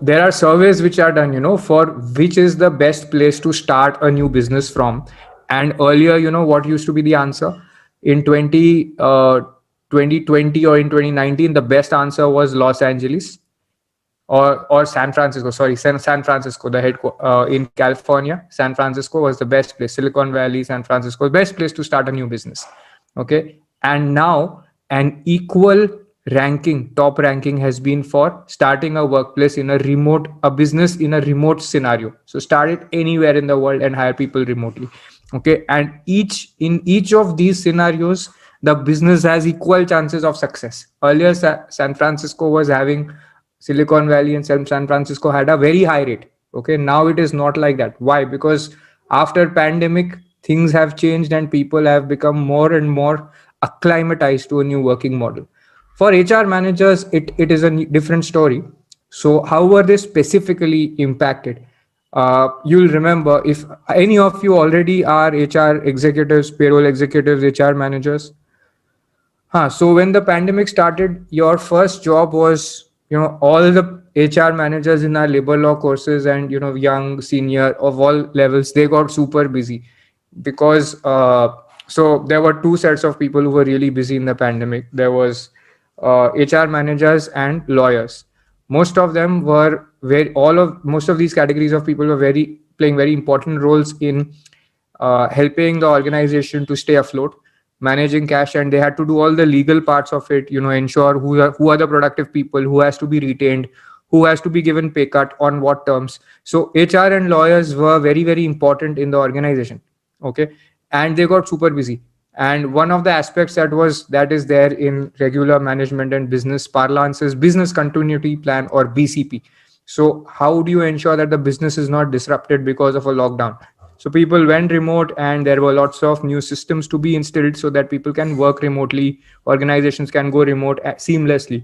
there are surveys which are done, for which is the best place to start a new business from. And earlier, what used to be the answer in 2020 or in 2019, the best answer was Los Angeles or San Francisco. Sorry, San Francisco, the in California. San Francisco was the best place. Silicon Valley, San Francisco, best place to start a new business. Okay, and now an equal ranking, top ranking, has been for starting a workplace in a business in a remote scenario. So start it anywhere in the world and hire people remotely. Okay, and each of these scenarios, the business has equal chances of success. Earlier, San Francisco was having Silicon Valley and San Francisco had a very high rate. Okay, now it is not like that. Why? Because after pandemic, things have changed and people have become more and more acclimatized to a new working model. For HR managers, it is a different story. So, how were they specifically impacted? You'll remember, if any of you already are HR executives, payroll executives, HR managers. So when the pandemic started, your first job was, all the HR managers in our labor law courses and, young, senior of all levels, they got super busy because, so there were two sets of people who were really busy in the pandemic. There was HR managers and lawyers. Most of them were most of these categories of people were playing very important roles in helping the organization to stay afloat, managing cash, and they had to do all the legal parts of it. Ensure who are the productive people, who has to be retained, who has to be given pay cut, on what terms. So HR and lawyers were very, very important in the organization. Okay, and they got super busy. And one of the aspects that is there in regular management and business parlance is business continuity plan, or BCP. So how do you ensure that the business is not disrupted because of a lockdown? So people went remote and there were lots of new systems to be instilled so that people can work remotely, organizations can go remote seamlessly.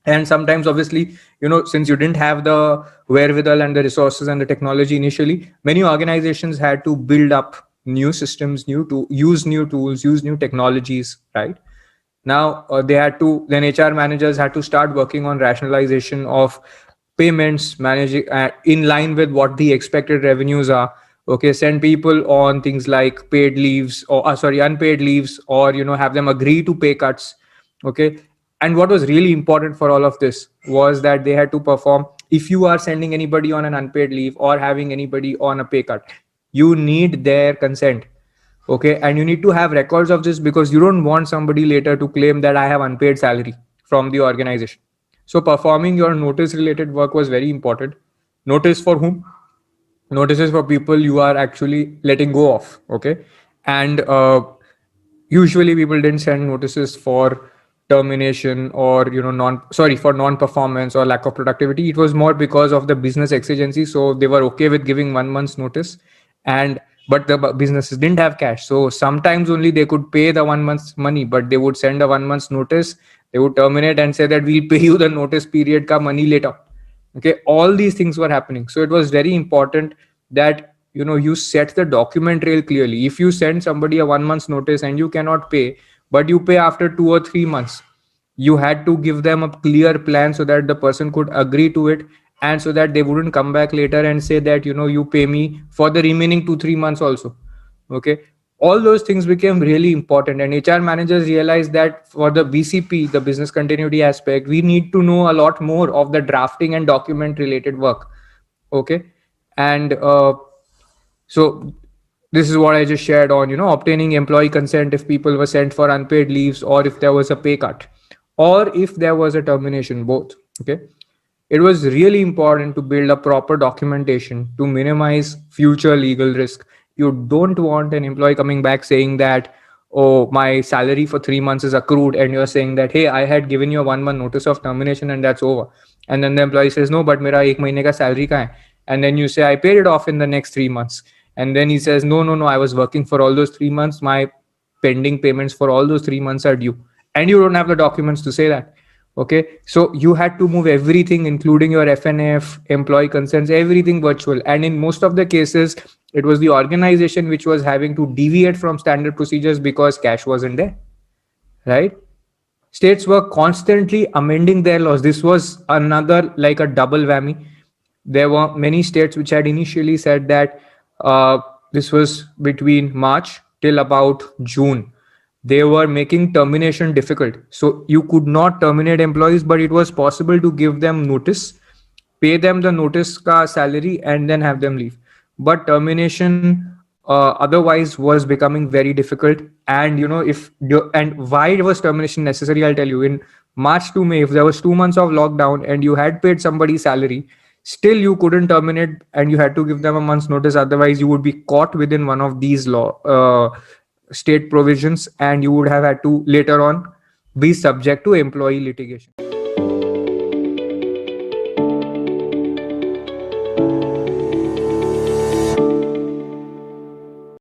And sometimes, obviously, since you didn't have the wherewithal and the resources and the technology initially, many organizations had to build up new systems, use new tools, use new technologies, right? Now then HR managers had to start working on rationalization of payments, managing in line with what the expected revenues are. Okay, send people on things like paid leaves, or unpaid leaves, or have them agree to pay cuts. Okay, and what was really important for all of this was that they had to perform. If you are sending anybody on an unpaid leave or having anybody on a pay cut, you need their consent. Okay, and you need to have records of this, because you don't want somebody later to claim that I have unpaid salary from the organization. So performing your notice related work was very important. Notice for whom? Notices for people you are actually letting go of. Okay, and usually people didn't send notices for termination, or for non-performance or lack of productivity. It was more because of the business exigency, so they were okay with giving 1 month's notice. And but the businesses didn't have cash, so sometimes only they could pay the 1 month's money, but they would send a 1 month's notice, they would terminate and say that we'll pay you the notice period ka money later. Okay, all these things were happening. So it was very important that you set the document trail clearly. If you send somebody a 1 month's notice and you cannot pay, but you pay after 2 or 3 months, you had to give them a clear plan so that the person could agree to it, and so that they wouldn't come back later and say that you pay me for the remaining 2-3 months also. Okay, all those things became really important, and HR managers realized that for the BCP, the business continuity aspect, we need to know a lot more of the drafting and document related work. Okay, and so this is what I just shared on, obtaining employee consent if people were sent for unpaid leaves, or if there was a pay cut, or if there was a termination, both. Okay, it was really important to build a proper documentation to minimize future legal risk. You don't want an employee coming back saying that, oh, my salary for 3 months is accrued, and you're saying that, hey, I had given you a 1 month notice of termination and that's over. And then the employee says, no, but mera ek mahine ka salary ka hai. And then you say, I paid it off in the next 3 months. And then he says, no, I was working for all those 3 months. My pending payments for all those 3 months are due. And you don't have the documents to say that. Okay, so you had to move everything, including your FNF, employee consents, everything virtual. And in most of the cases, it was the organization which was having to deviate from standard procedures because cash wasn't there, right? States were constantly amending their laws. This was another, like a double whammy. There were many states which had initially said that uh, this was between March till about June. They were making termination difficult. So you could not terminate employees, but it was possible to give them notice, pay them the notice ka salary, and then have them leave. But termination otherwise was becoming very difficult. And if and why was termination necessary, I'll tell you. In March to May, if there was 2 months of lockdown and you had paid somebody salary, still you couldn't terminate, and you had to give them a month's notice. Otherwise you would be caught within one of these state provisions, and you would have had to later on be subject to employee litigation.